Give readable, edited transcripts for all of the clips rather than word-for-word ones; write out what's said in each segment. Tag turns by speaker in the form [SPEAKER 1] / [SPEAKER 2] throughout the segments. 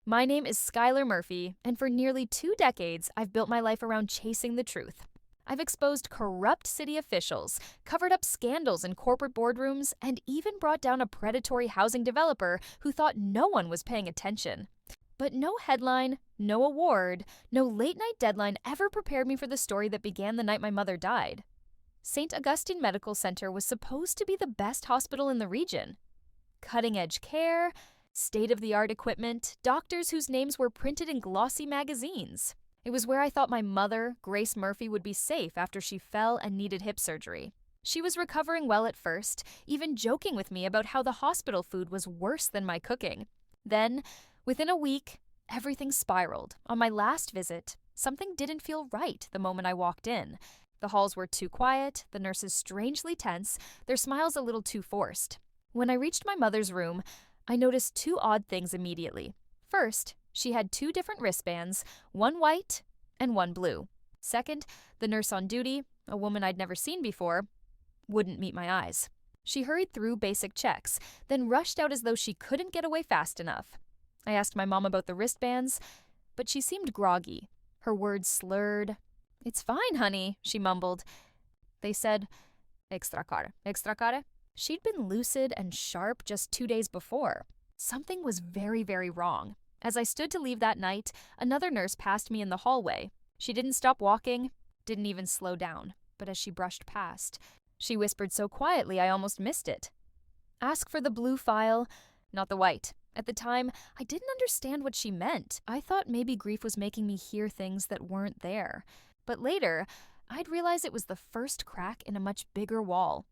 [SPEAKER 1] My name is Skylar Murphy, and for nearly 2 decades, I've built my life around chasing the truth. I've exposed corrupt city officials, covered up scandals in corporate boardrooms, and even brought down a predatory housing developer who thought no one was paying attention. But no headline, no award, no late-night deadline ever prepared me for the story that began the night my mother died. St. Augustine Medical Center was supposed to be the best hospital in the region. Cutting-edge care, state-of-the-art equipment, doctors whose names were printed in glossy magazines. It was where I thought my mother, Grace Murphy, would be safe after she fell and needed hip surgery. She was recovering well at first, even joking with me about how the hospital food was worse than my cooking. Then, within a week, everything spiraled. On my last visit, something didn't feel right the moment I walked in. The halls were too quiet, the nurses strangely tense, their smiles a little too forced. When I reached my mother's room, I noticed 2 odd things immediately. First, she had 2 different wristbands, one white and one blue. Second, the nurse on duty, a woman I'd never seen before, wouldn't meet my eyes. She hurried through basic checks, then rushed out as though she couldn't get away fast enough. I asked my mom about the wristbands, but she seemed groggy. Her words slurred. "It's fine, honey," she mumbled. They said, "Extra care, extra care." She'd been lucid and sharp just 2 days before. Something was very, very wrong. As I stood to leave that night, another nurse passed me in the hallway. She didn't stop walking, didn't even slow down, but as she brushed past, she whispered so quietly I almost missed it. "Ask for the blue file, not the white." At the time, I didn't understand what she meant. I thought maybe grief was making me hear things that weren't there. But later, I'd realize it was the first crack in a much bigger wall.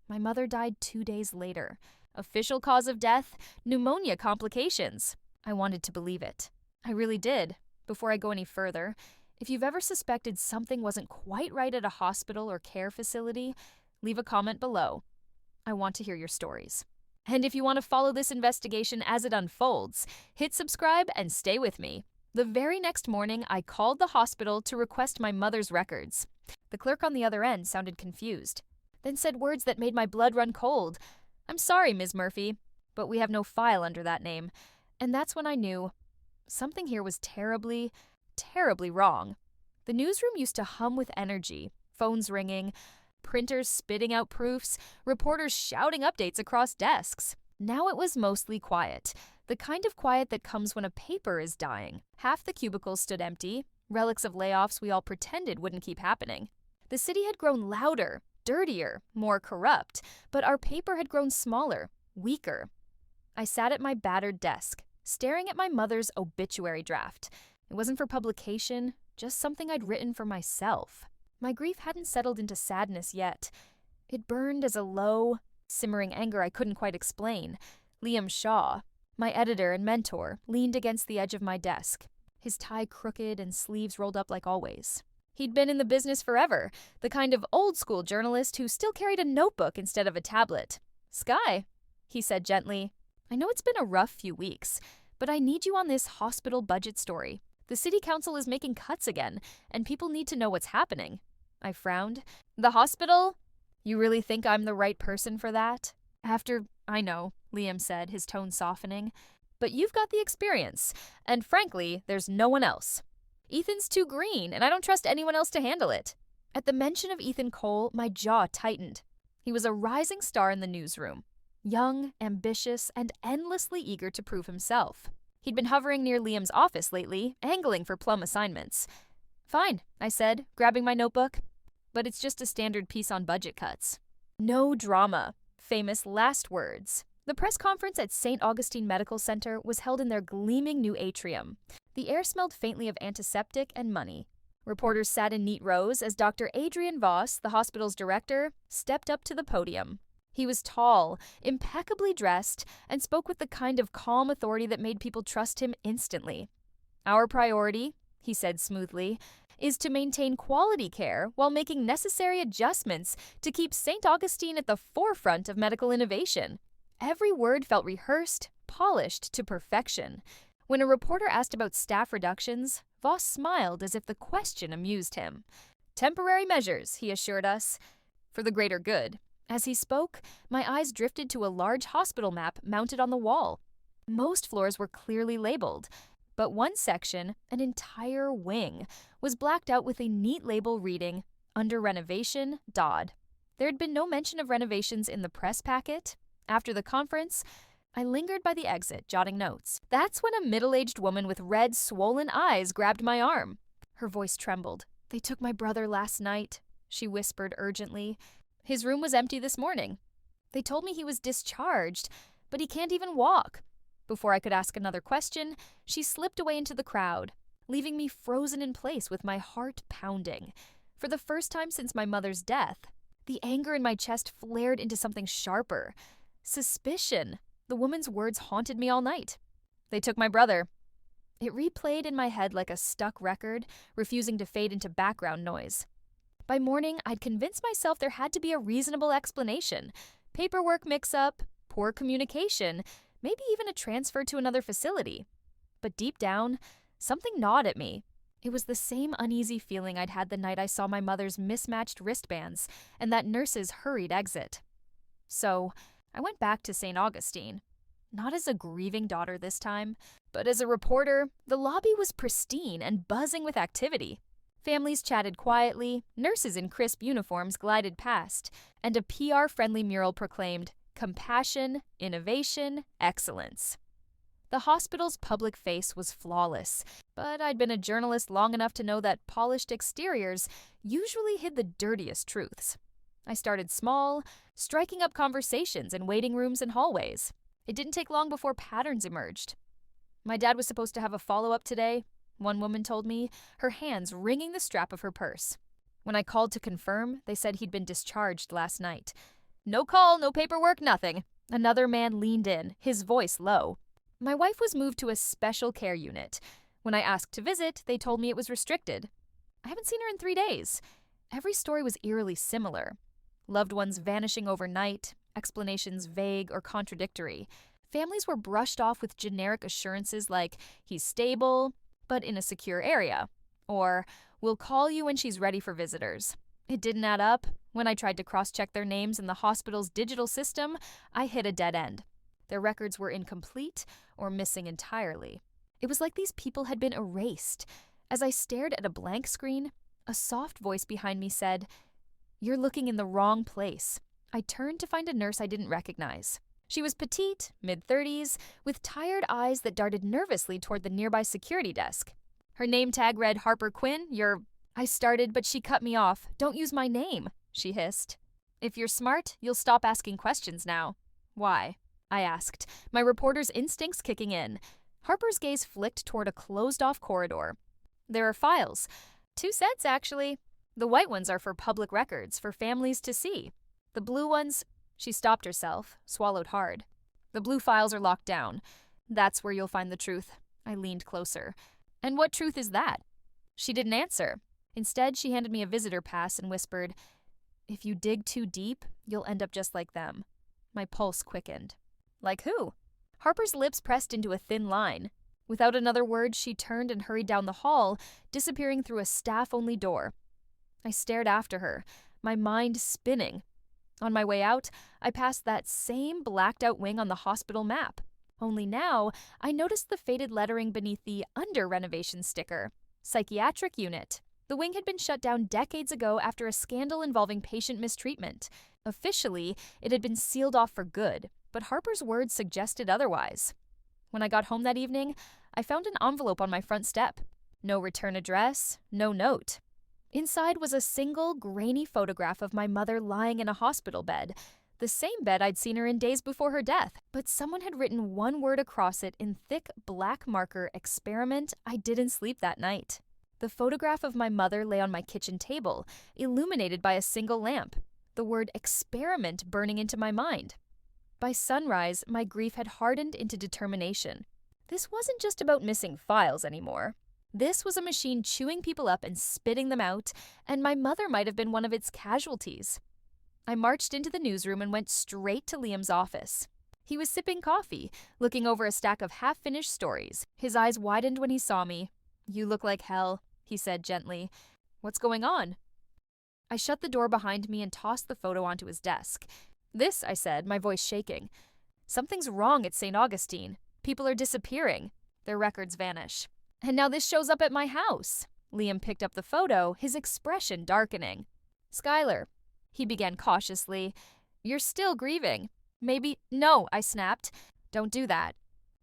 [SPEAKER 1] My mother died 2 days later. Official cause of death, pneumonia complications. I wanted to believe it. I really did. Before I go any further, if you've ever suspected something wasn't quite right at a hospital or care facility, leave a comment below. I want to hear your stories. And if you want to follow this investigation as it unfolds, hit subscribe and stay with me. The very next morning, I called the hospital to request my mother's records. The clerk on the other end sounded confused, then said words that made my blood run cold. "I'm sorry, Ms. Murphy, but we have no file under that name." And that's when I knew something here was terribly, terribly wrong. The newsroom used to hum with energy, phones ringing, printers spitting out proofs, reporters shouting updates across desks. Now it was mostly quiet, the kind of quiet that comes when a paper is dying. Half the cubicles stood empty, relics of layoffs we all pretended wouldn't keep happening. The city had grown louder, dirtier, more corrupt, but our paper had grown smaller, weaker. I sat at my battered desk, staring at my mother's obituary draft. It wasn't for publication, just something I'd written for myself. My grief hadn't settled into sadness yet. It burned as a low, simmering anger I couldn't quite explain. Liam Shaw, my editor and mentor, leaned against the edge of my desk, his tie crooked and sleeves rolled up like always. He'd been in the business forever, the kind of old-school journalist who still carried a notebook instead of a tablet. "Sky," he said gently, "I know it's been a rough few weeks, but I need you on this hospital budget story. The city council is making cuts again, and people need to know what's happening." I frowned. "The hospital? You really think I'm the right person for that?" "I know," Liam said, his tone softening, "but you've got the experience, and frankly, there's no one else. Ethan's too green, and I don't trust anyone else to handle it." At the mention of Ethan Cole, my jaw tightened. He was a rising star in the newsroom, young, ambitious, and endlessly eager to prove himself. He'd been hovering near Liam's office lately, angling for plum assignments. "Fine," I said, grabbing my notebook. "But it's just a standard piece on budget cuts." No drama. Famous last words. The press conference at St. Augustine Medical Center was held in their gleaming new atrium. The air smelled faintly of antiseptic and money. Reporters sat in neat rows as Dr. Adrian Voss, the hospital's director, stepped up to the podium. He was tall, impeccably dressed, and spoke with the kind of calm authority that made people trust him instantly. "Our priority," he said smoothly, "is to maintain quality care while making necessary adjustments to keep St. Augustine at the forefront of medical innovation." Every word felt rehearsed, polished to perfection. When a reporter asked about staff reductions, Voss smiled as if the question amused him. "Temporary measures," he assured us, "for the greater good." As he spoke, my eyes drifted to a large hospital map mounted on the wall. Most floors were clearly labeled. But one section, an entire wing, was blacked out with a neat label reading, "Under renovation, Dodd." There had been no mention of renovations in the press packet. After the conference, I lingered by the exit, jotting notes. That's when a middle-aged woman with red, swollen eyes grabbed my arm. Her voice trembled. "They took my brother last night," she whispered urgently. "His room was empty this morning. They told me he was discharged, but he can't even walk." Before I could ask another question, she slipped away into the crowd, leaving me frozen in place with my heart pounding. For the first time since my mother's death, the anger in my chest flared into something sharper. Suspicion. The woman's words haunted me all night. "They took my brother." It replayed in my head like a stuck record, refusing to fade into background noise. By morning, I'd convinced myself there had to be a reasonable explanation. Paperwork mix-up, poor communication, maybe even a transfer to another facility. But deep down, something gnawed at me. It was the same uneasy feeling I'd had the night I saw my mother's mismatched wristbands and that nurse's hurried exit. So, I went back to St. Augustine. Not as a grieving daughter this time, but as a reporter. The lobby was pristine and buzzing with activity. Families chatted quietly, nurses in crisp uniforms glided past, and a PR-friendly mural proclaimed, "Compassion, innovation, excellence." The hospital's public face was flawless, but I'd been a journalist long enough to know that polished exteriors usually hid the dirtiest truths. I started small, striking up conversations in waiting rooms and hallways. It didn't take long before patterns emerged. "My dad was supposed to have a follow-up today," one woman told me, her hands wringing the strap of her purse. When I called to confirm, they said he'd been discharged last night. "No call, no paperwork, nothing." Another man leaned in, his voice low. "My wife was moved to a special care unit. When I asked to visit, they told me it was restricted. I haven't seen her in 3 days." Every story was eerily similar. Loved ones vanishing overnight, explanations vague or contradictory. Families were brushed off with generic assurances like, "He's stable, but in a secure area," or "We'll call you when she's ready for visitors." It didn't add up. When I tried to cross-check their names in the hospital's digital system, I hit a dead end. Their records were incomplete or missing entirely. It was like these people had been erased. As I stared at a blank screen, a soft voice behind me said, "You're looking in the wrong place." I turned to find a nurse I didn't recognize. She was petite, mid-30s, with tired eyes that darted nervously toward the nearby security desk. Her name tag read, "Harper Quinn, I started, but she cut me off. "Don't use my name," she hissed. "If you're smart, you'll stop asking questions now." "Why?" I asked, my reporter's instincts kicking in. Harper's gaze flicked toward a closed-off corridor. "There are files. 2 sets, actually. The white ones are for public records, for families to see. The blue ones—" She stopped herself, swallowed hard. "The blue files are locked down. That's where you'll find the truth." I leaned closer. "And what truth is that?" She didn't answer. Instead, she handed me a visitor pass and whispered, "If you dig too deep, you'll end up just like them." My pulse quickened. "Like who?" Harper's lips pressed into a thin line. Without another word, she turned and hurried down the hall, disappearing through a staff-only door. I stared after her, my mind spinning. On my way out, I passed that same blacked-out wing on the hospital map. Only now, I noticed the faded lettering beneath the "under renovation" sticker. Psychiatric unit. The wing had been shut down decades ago after a scandal involving patient mistreatment. Officially, it had been sealed off for good, but Harper's words suggested otherwise. When I got home that evening, I found an envelope on my front step. No return address, no note. Inside was a single, grainy photograph of my mother lying in a hospital bed, the same bed I'd seen her in days before her death, but someone had written one word across it in thick black marker, "Experiment, I didn't sleep that night." The photograph of my mother lay on my kitchen table, illuminated by a single lamp, the word "experiment" burning into my mind. By sunrise, my grief had hardened into determination. This wasn't just about missing files anymore. This was a machine chewing people up and spitting them out, and my mother might have been one of its casualties. I marched into the newsroom and went straight to Liam's office. He was sipping coffee, looking over a stack of half-finished stories. His eyes widened when he saw me. "You look like hell," he said gently. "What's going on?" I shut the door behind me and tossed the photo onto his desk. "This," I said, my voice shaking. "Something's wrong at St. Augustine. People are disappearing. Their records vanish. And now this shows up at my house. Liam picked up the photo, his expression darkening. Skylar, he began cautiously, you're still grieving. Maybe— No, I snapped. Don't do that.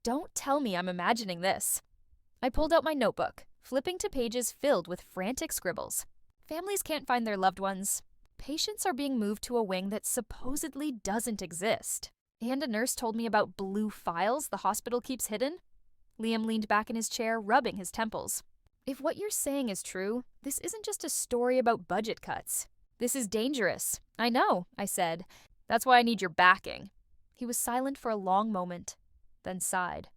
[SPEAKER 1] Don't tell me I'm imagining this. I pulled out my notebook, flipping to pages filled with frantic scribbles. Families can't find their loved ones. Patients are being moved to a wing that supposedly doesn't exist. And a nurse told me about blue files the hospital keeps hidden. Liam leaned back in his chair, rubbing his temples. If what you're saying is true, this isn't just a story about budget cuts. This is dangerous. I know, I said. That's why I need your backing. He was silent for a long moment, then sighed.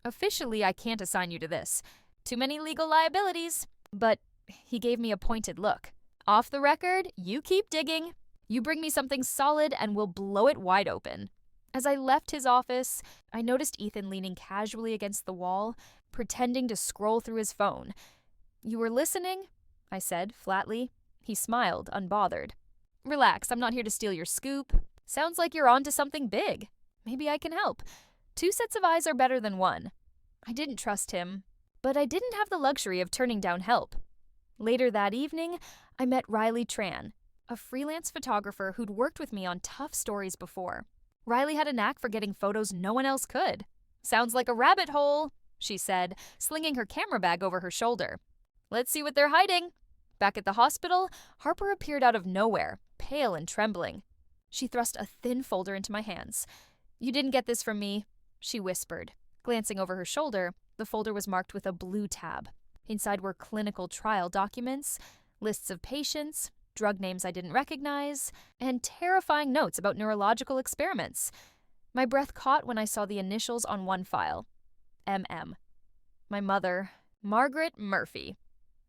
[SPEAKER 1] Officially, I can't assign you to this. Too many legal liabilities. But he gave me a pointed look. Off the record, you keep digging. You bring me something solid and we'll blow it wide open. As I left his office, I noticed Ethan leaning casually against the wall, pretending to scroll through his phone. You were listening? I said, flatly. He smiled, unbothered. Relax, I'm not here to steal your scoop. Sounds like you're onto something big. Maybe I can help. 2 sets of eyes are better than 1. I didn't trust him, but I didn't have the luxury of turning down help. Later that evening, I met Riley Tran, a freelance photographer who'd worked with me on tough stories before. Riley had a knack for getting photos no one else could. Sounds like a rabbit hole, she said, slinging her camera bag over her shoulder. Let's see what they're hiding. Back at the hospital, Harper appeared out of nowhere, pale and trembling. She thrust a thin folder into my hands. You didn't get this from me, she whispered. Glancing over her shoulder, the folder was marked with a blue tab. Inside were clinical trial documents, lists of patients, drug names I didn't recognize, and terrifying notes about neurological experiments. My breath caught when I saw the initials on one file. MM. My mother, Margaret Murphy.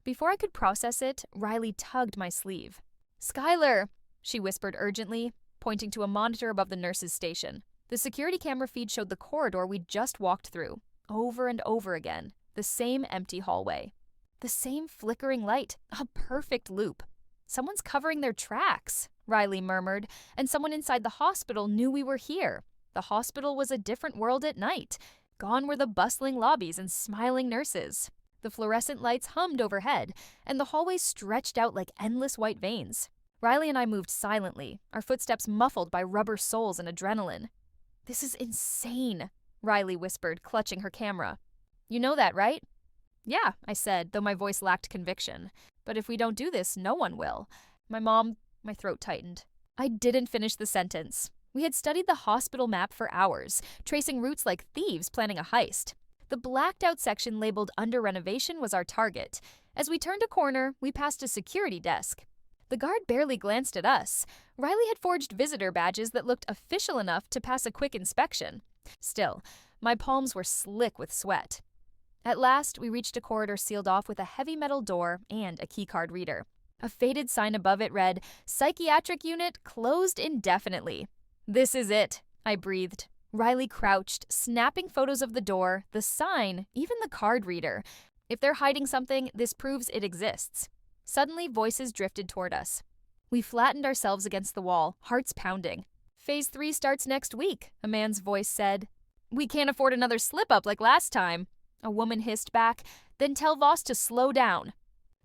[SPEAKER 1] Before I could process it, Riley tugged my sleeve. Skylar, she whispered urgently, pointing to a monitor above the nurse's station. The security camera feed showed the corridor we'd just walked through, over and over again, the same empty hallway. The same flickering light, a perfect loop. Someone's covering their tracks, Riley murmured, and someone inside the hospital knew we were here. The hospital was a different world at night. Gone were the bustling lobbies and smiling nurses. The fluorescent lights hummed overhead, and the hallways stretched out like endless white veins. Riley and I moved silently, our footsteps muffled by rubber soles and adrenaline. This is insane, Riley whispered, clutching her camera. You know that, right? Yeah, I said, though my voice lacked conviction. But if we don't do this, no one will. My throat tightened. I didn't finish the sentence. We had studied the hospital map for hours, tracing routes like thieves planning a heist. The blacked-out section labeled under renovation was our target. As we turned a corner, we passed a security desk. The guard barely glanced at us. Riley had forged visitor badges that looked official enough to pass a quick inspection. Still, my palms were slick with sweat. At last, we reached a corridor sealed off with a heavy metal door and a keycard reader. A faded sign above it read, Psychiatric Unit closed indefinitely. This is it, I breathed. Riley crouched, snapping photos of the door, the sign, even the card reader. If they're hiding something, this proves it exists. Suddenly, voices drifted toward us. We flattened ourselves against the wall, hearts pounding. Phase 3 starts next week, a man's voice said. We can't afford another slip-up like last time. A woman hissed back, then tell Voss to slow down.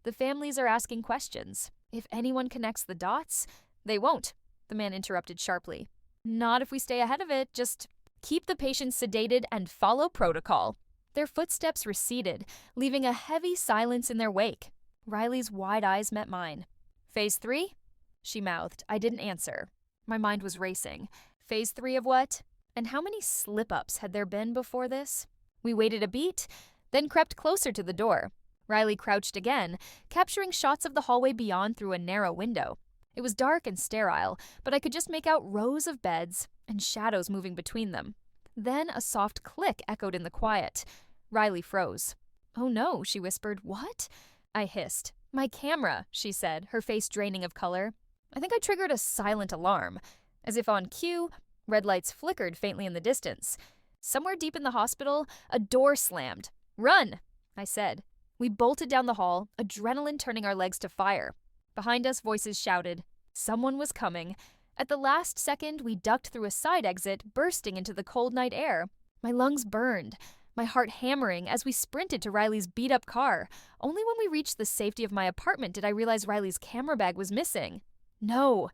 [SPEAKER 1] The families are asking questions. If anyone connects the dots, they won't, the man interrupted sharply. Not if we stay ahead of it, just keep the patients sedated and follow protocol. Their footsteps receded, leaving a heavy silence in their wake. Riley's wide eyes met mine. Phase 3? She mouthed. I didn't answer. My mind was racing. Phase 3 of what? And how many slip-ups had there been before this? We waited a beat, then crept closer to the door. Riley crouched again, capturing shots of the hallway beyond through a narrow window. It was dark and sterile, but I could just make out rows of beds and shadows moving between them. Then a soft click echoed in the quiet. Riley froze. Oh no, she whispered. What? I hissed. My camera, she said, her face draining of color. I think I triggered a silent alarm. As if on cue, red lights flickered faintly in the distance. Somewhere deep in the hospital, a door slammed. Run, I said. We bolted down the hall, adrenaline turning our legs to fire. Behind us, voices shouted. Someone was coming. At the last second, we ducked through a side exit, bursting into the cold night air. My lungs burned. my heart hammering as we sprinted to Riley's beat-up car. Only when we reached the safety of my apartment did I realize Riley's camera bag was missing. No,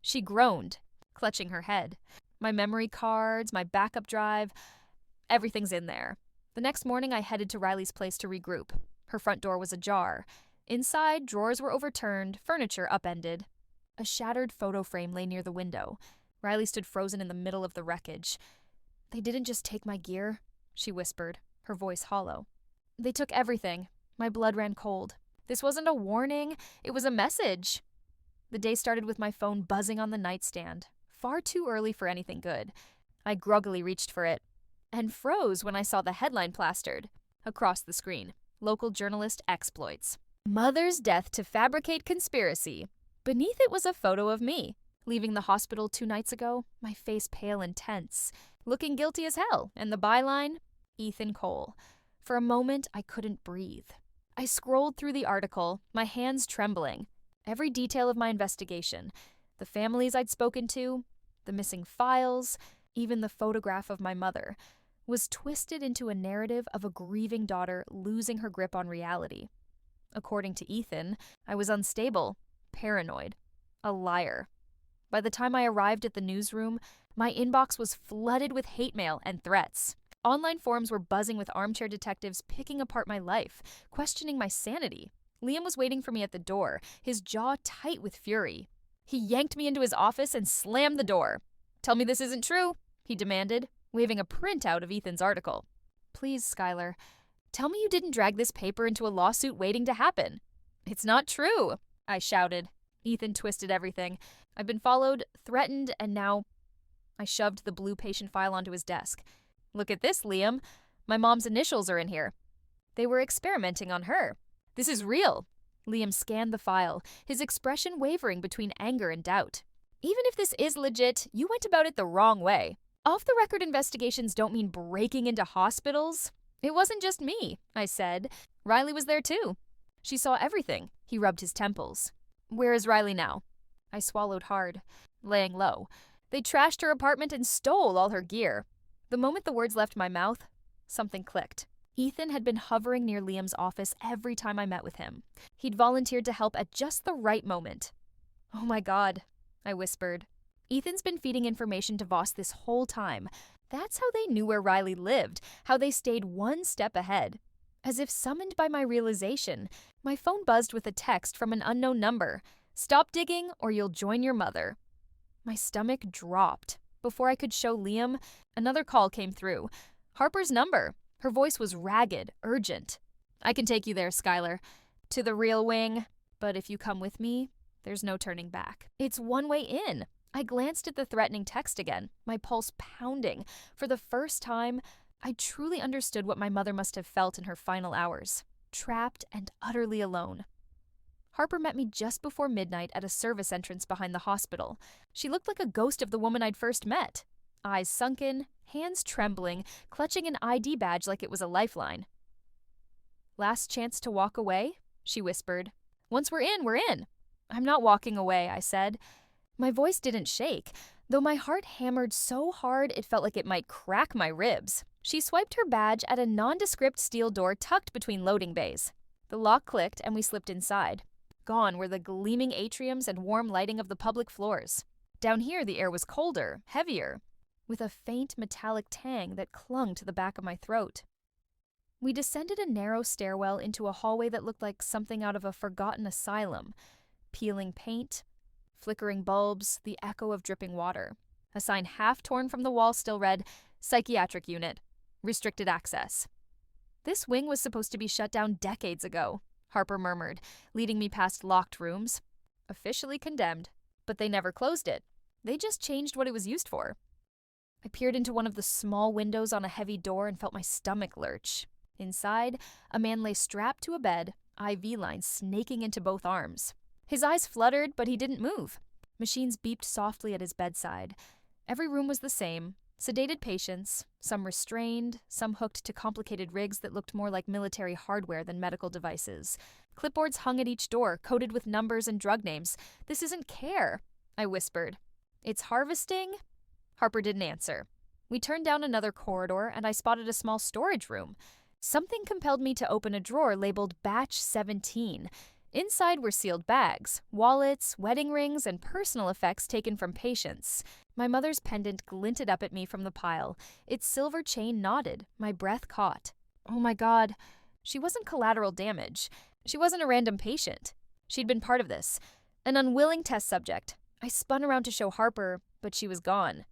[SPEAKER 1] she groaned, clutching her head. My memory cards, my backup drive, everything's in there. The next morning, I headed to Riley's place to regroup. Her front door was ajar. Inside, drawers were overturned, furniture upended. A shattered photo frame lay near the window. Riley stood frozen in the middle of the wreckage. "They didn't just take my gear," she whispered, her voice hollow. "They took everything." My blood ran cold. This wasn't a warning, it was a message. The day started with my phone buzzing on the nightstand, far too early for anything good. I groggily reached for it, and froze when I saw the headline plastered across the screen. Local journalist exploits. Mother's death to fabricate conspiracy. Beneath it was a photo of me, leaving the hospital 2 nights ago, my face pale and tense, looking guilty as hell, and the byline, Ethan Cole. For a moment, I couldn't breathe. I scrolled through the article, my hands trembling. Every detail of my investigation, the families I'd spoken to, the missing files, even the photograph of my mother, was twisted into a narrative of a grieving daughter losing her grip on reality. According to Ethan, I was unstable, paranoid, a liar. By the time I arrived at the newsroom, my inbox was flooded with hate mail and threats. Online forums were buzzing with armchair detectives picking apart my life, questioning my sanity. Liam was waiting for me at the door, his jaw tight with fury. He yanked me into his office and slammed the door. "Tell me this isn't true," he demanded, waving a printout of Ethan's article. "Please, Skylar, tell me you didn't drag this paper into a lawsuit waiting to happen." "It's not true," I shouted. Ethan twisted everything. I've been followed, threatened, and now... I shoved the blue patient file onto his desk. "Look at this, Liam. My mom's initials are in here. They were experimenting on her. This is real." Liam scanned the file, his expression wavering between anger and doubt. "Even if this is legit, you went about it the wrong way. Off-the-record investigations don't mean breaking into hospitals." "It wasn't just me," I said. "Riley was there too. She saw everything." He rubbed his temples. "Where is Riley now?" I swallowed hard. "Laying low. They trashed her apartment and stole all her gear." The moment the words left my mouth, something clicked. Ethan had been hovering near Liam's office every time I met with him. He'd volunteered to help at just the right moment. "Oh my God," I whispered. "Ethan's been feeding information to Voss this whole time. That's how they knew where Riley lived, how they stayed one step ahead." As if summoned by my realization, my phone buzzed with a text from an unknown number. "Stop digging or you'll join your mother." My stomach dropped. Before I could show Liam, another call came through. Harper's number. Her voice was ragged, urgent. "I can take you there, Skylar. To the real wing. But if you come with me, there's no turning back. It's one way in." I glanced at the threatening text again, my pulse pounding. For the first time, I truly understood what my mother must have felt in her final hours. Trapped and utterly alone. Harper met me just before midnight at a service entrance behind the hospital. She looked like a ghost of the woman I'd first met. Eyes sunken, hands trembling, clutching an ID badge like it was a lifeline. "Last chance to walk away?" she whispered. "Once we're in, we're in." "I'm not walking away," I said. My voice didn't shake, though my heart hammered so hard it felt like it might crack my ribs. She swiped her badge at a nondescript steel door tucked between loading bays. The lock clicked and we slipped inside. Gone were the gleaming atriums and warm lighting of the public floors. Down here the air was colder, heavier, with a faint metallic tang that clung to the back of my throat. We descended a narrow stairwell into a hallway that looked like something out of a forgotten asylum. Peeling paint, flickering bulbs, the echo of dripping water. A sign half torn from the wall still read, "Psychiatric Unit. Restricted access." "This wing was supposed to be shut down decades ago," Harper murmured, leading me past locked rooms. "Officially condemned. But they never closed it. They just changed what it was used for." I peered into one of the small windows on a heavy door and felt my stomach lurch. Inside, a man lay strapped to a bed, IV lines snaking into both arms. His eyes fluttered, but he didn't move. Machines beeped softly at his bedside. Every room was the same. Sedated patients, some restrained, some hooked to complicated rigs that looked more like military hardware than medical devices. Clipboards hung at each door, coded with numbers and drug names. "This isn't care," I whispered. "It's harvesting?" Harper didn't answer. We turned down another corridor, and I spotted a small storage room. Something compelled me to open a drawer labeled Batch 17. Inside were sealed bags, wallets, wedding rings, and personal effects taken from patients. My mother's pendant glinted up at me from the pile. Its silver chain nodded. My breath caught. Oh my God. She wasn't collateral damage. She wasn't a random patient. She'd been part of this. An unwilling test subject. I spun around to show Harper, but she was gone.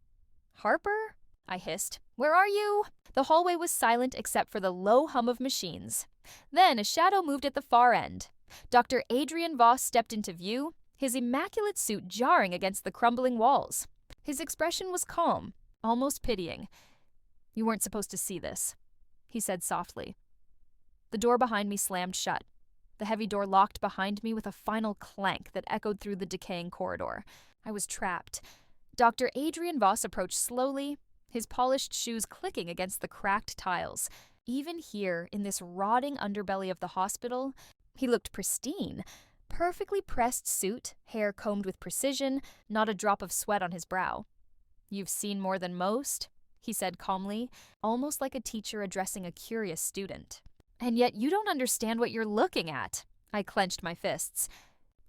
[SPEAKER 1] Harper? I hissed. Where are you? The hallway was silent except for the low hum of machines. Then a shadow moved at the far end. Dr. Adrian Voss stepped into view, his immaculate suit jarring against the crumbling walls. His expression was calm, almost pitying. You weren't supposed to see this, he said softly. The door behind me slammed shut. The heavy door locked behind me with a final clank that echoed through the decaying corridor. I was trapped. Dr. Adrian Voss approached slowly, his polished shoes clicking against the cracked tiles. Even here, in this rotting underbelly of the hospital, he looked pristine. Perfectly pressed suit, hair combed with precision, not a drop of sweat on his brow. You've seen more than most, he said calmly, almost like a teacher addressing a curious student. And yet you don't understand what you're looking at. I clenched my fists.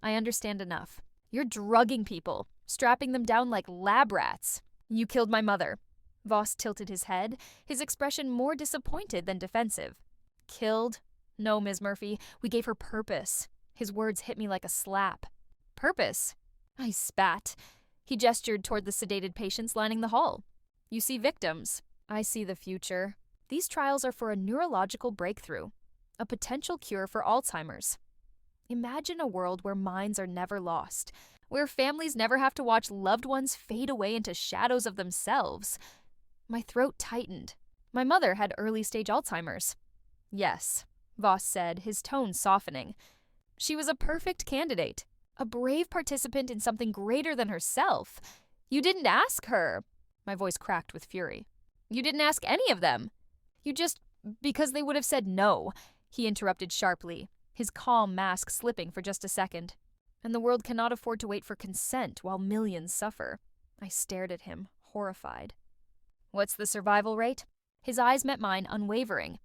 [SPEAKER 1] I understand enough. You're drugging people, strapping them down like lab rats. You killed my mother. Voss tilted his head, his expression more disappointed than defensive. Killed? No, Ms. Murphy. We gave her purpose. His words hit me like a slap. Purpose? I spat. He gestured toward the sedated patients lining the hall. You see victims. I see the future. These trials are for a neurological breakthrough, a potential cure for Alzheimer's. Imagine a world where minds are never lost, where families never have to watch loved ones fade away into shadows of themselves. My throat tightened. My mother had early-stage Alzheimer's. Yes, Voss said, his tone softening. She was a perfect candidate, a brave participant in something greater than herself. You didn't ask her. My voice cracked with fury. You didn't ask any of them. You just, because they would have said no, he interrupted sharply, his calm mask slipping for just a second. And the world cannot afford to wait for consent while millions suffer. I stared at him, horrified. What's the survival rate? His eyes met mine, unwavering.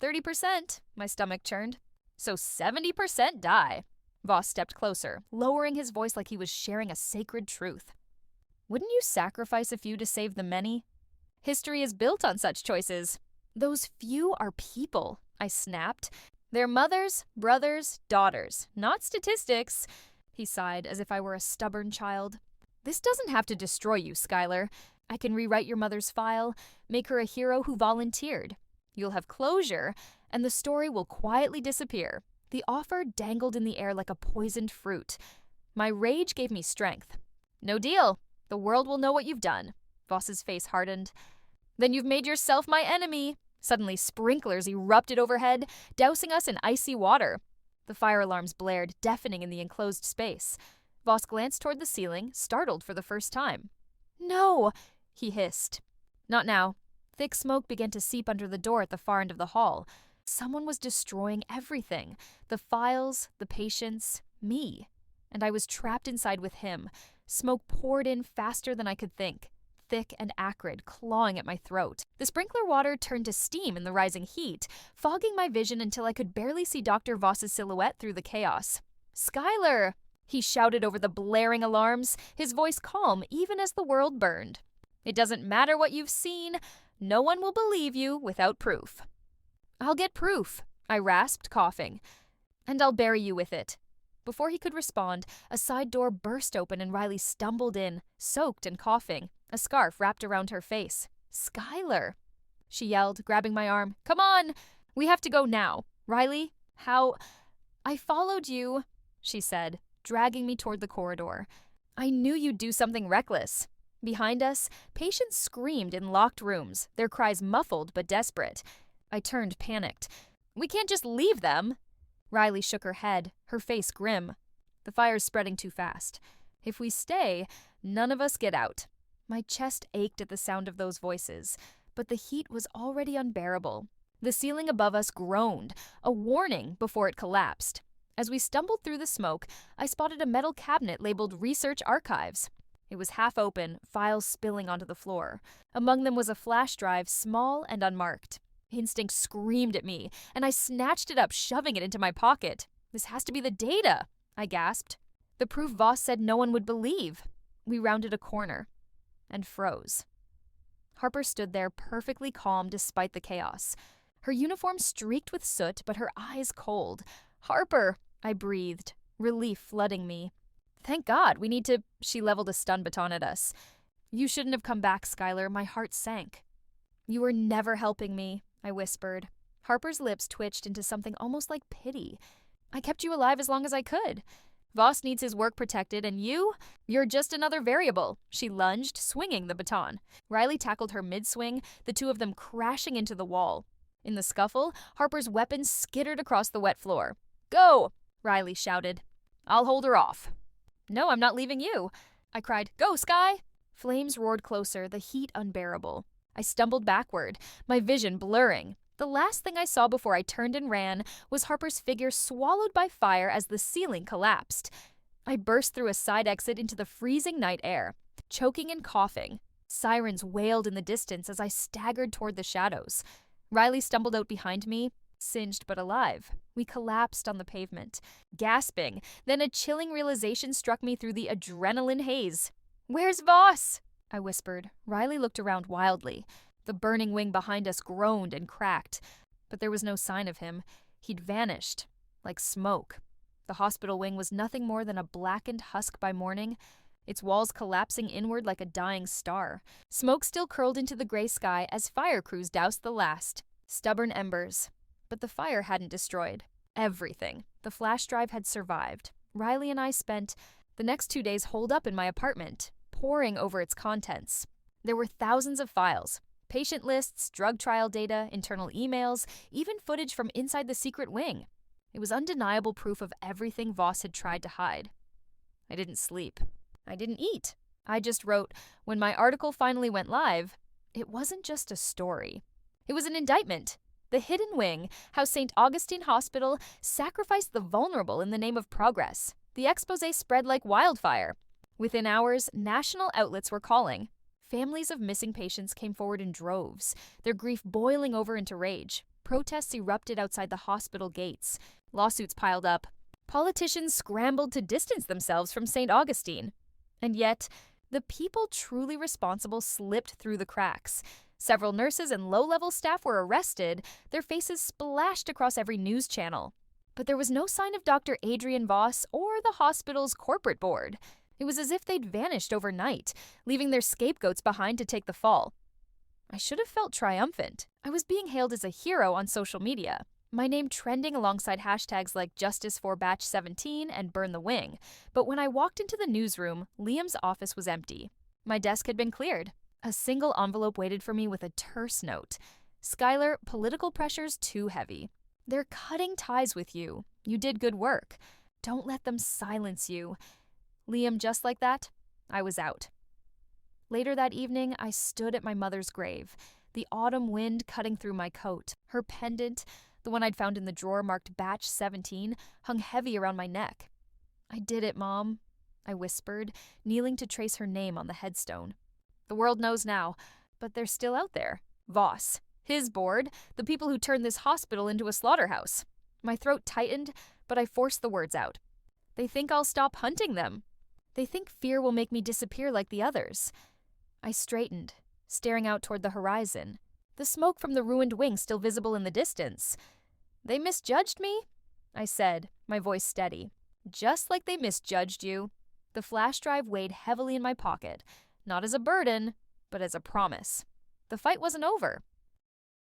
[SPEAKER 1] 30%, my stomach churned. So 70% die. Voss stepped closer, lowering his voice like he was sharing a sacred truth. Wouldn't you sacrifice a few to save the many? History is built on such choices. Those few are people, I snapped. They're mothers, brothers, daughters, not statistics. He sighed as if I were a stubborn child. This doesn't have to destroy you, Skylar. I can rewrite your mother's file, make her a hero who volunteered. You'll have closure, and the story will quietly disappear. The offer dangled in the air like a poisoned fruit. My rage gave me strength. No deal. The world will know what you've done. Voss's face hardened. Then you've made yourself my enemy. Suddenly, sprinklers erupted overhead, dousing us in icy water. The fire alarms blared, deafening in the enclosed space. Voss glanced toward the ceiling, startled for the first time. No, he hissed. Not now. Thick smoke began to seep under the door at the far end of the hall. Someone was destroying everything. The files, the patients, me. And I was trapped inside with him. Smoke poured in faster than I could think. Thick and acrid, clawing at my throat. The sprinkler water turned to steam in the rising heat, fogging my vision until I could barely see Dr. Voss's silhouette through the chaos. Skylar! He shouted over the blaring alarms, his voice calm even as the world burned. It doesn't matter what you've seen. No one will believe you without proof. I'll get proof, I rasped, coughing. And I'll bury you with it. Before he could respond, a side door burst open and Riley stumbled in, soaked and coughing, a scarf wrapped around her face. Skylar! She yelled, grabbing my arm. Come on! We have to go now. Riley, how... I followed you, she said, dragging me toward the corridor. I knew you'd do something reckless. Behind us, patients screamed in locked rooms, their cries muffled but desperate. I turned, panicked. We can't just leave them. Riley shook her head, her face grim. The fire's spreading too fast. If we stay, none of us get out. My chest ached at the sound of those voices, but the heat was already unbearable. The ceiling above us groaned, a warning before it collapsed. As we stumbled through the smoke, I spotted a metal cabinet labeled Research Archives. It was half open, files spilling onto the floor. Among them was a flash drive, small and unmarked. Instinct screamed at me, and I snatched it up, shoving it into my pocket. "This has to be the data," I gasped. "The proof Voss said no one would believe." We rounded a corner and froze. Harper stood there, perfectly calm despite the chaos. Her uniform streaked with soot, but her eyes cold. "Harper," I breathed, relief flooding me. "Thank God, we need to—" She leveled a stun baton at us. "You shouldn't have come back, Skylar." My heart sank. "You were never helping me," I whispered. Harper's lips twitched into something almost like pity. "I kept you alive as long as I could. Voss needs his work protected, and you're just another variable." She lunged, swinging the baton. Riley tackled her mid-swing, the two of them crashing into the wall. In the scuffle, Harper's weapon skittered across the wet floor. "Go!" Riley shouted. "I'll hold her off." "No, I'm not leaving you," I cried. "Go, Sky!" Flames roared closer, the heat unbearable. I stumbled backward, my vision blurring. The last thing I saw before I turned and ran was Harper's figure swallowed by fire as the ceiling collapsed. I burst through a side exit into the freezing night air, choking and coughing. Sirens wailed in the distance as I staggered toward the shadows. Riley stumbled out behind me, singed but alive. We collapsed on the pavement, gasping. Then a chilling realization struck me through the adrenaline haze. "Where's Voss?" I whispered. Riley looked around wildly. The burning wing behind us groaned and cracked, but there was no sign of him. He'd vanished, like smoke. The hospital wing was nothing more than a blackened husk by morning, its walls collapsing inward like a dying star. Smoke still curled into the gray sky as fire crews doused the last. Stubborn embers. But the fire hadn't destroyed everything. The flash drive had survived. Riley and I spent the next 2 days holed up in my apartment, poring over its contents. There were thousands of files. Patient lists, drug trial data, internal emails, even footage from inside the secret wing. It was undeniable proof of everything Voss had tried to hide. I didn't sleep. I didn't eat. I just wrote, when my article finally went live, it wasn't just a story. It was an indictment. The hidden wing, how St. Augustine Hospital sacrificed the vulnerable in the name of progress. The exposé spread like wildfire. Within hours, national outlets were calling. Families of missing patients came forward in droves, their grief boiling over into rage. Protests erupted outside the hospital gates. Lawsuits piled up. Politicians scrambled to distance themselves from St. Augustine. And yet, the people truly responsible slipped through the cracks. Several nurses and low-level staff were arrested, their faces splashed across every news channel. But there was no sign of Dr. Adrian Voss or the hospital's corporate board. It was as if they'd vanished overnight, leaving their scapegoats behind to take the fall. I should have felt triumphant. I was being hailed as a hero on social media, my name trending alongside hashtags like Justice for Batch 17 and Burn the Wing. But when I walked into the newsroom, Liam's office was empty. My desk had been cleared. A single envelope waited for me with a terse note. "Skylar, political pressure's too heavy. They're cutting ties with you. You did good work. Don't let them silence you." Liam, just like that, I was out. Later that evening, I stood at my mother's grave, the autumn wind cutting through my coat. Her pendant, the one I'd found in the drawer marked Batch 17, hung heavy around my neck. "I did it, Mom," I whispered, kneeling to trace her name on the headstone. The world knows now, but they're still out there. Voss, his board, the people who turned this hospital into a slaughterhouse. My throat tightened, but I forced the words out. They think I'll stop hunting them. They think fear will make me disappear like the others. I straightened, staring out toward the horizon, the smoke from the ruined wing still visible in the distance. "They misjudged me?" I said, my voice steady. "Just like they misjudged you." The flash drive weighed heavily in my pocket, not as a burden, but as a promise. The fight wasn't over.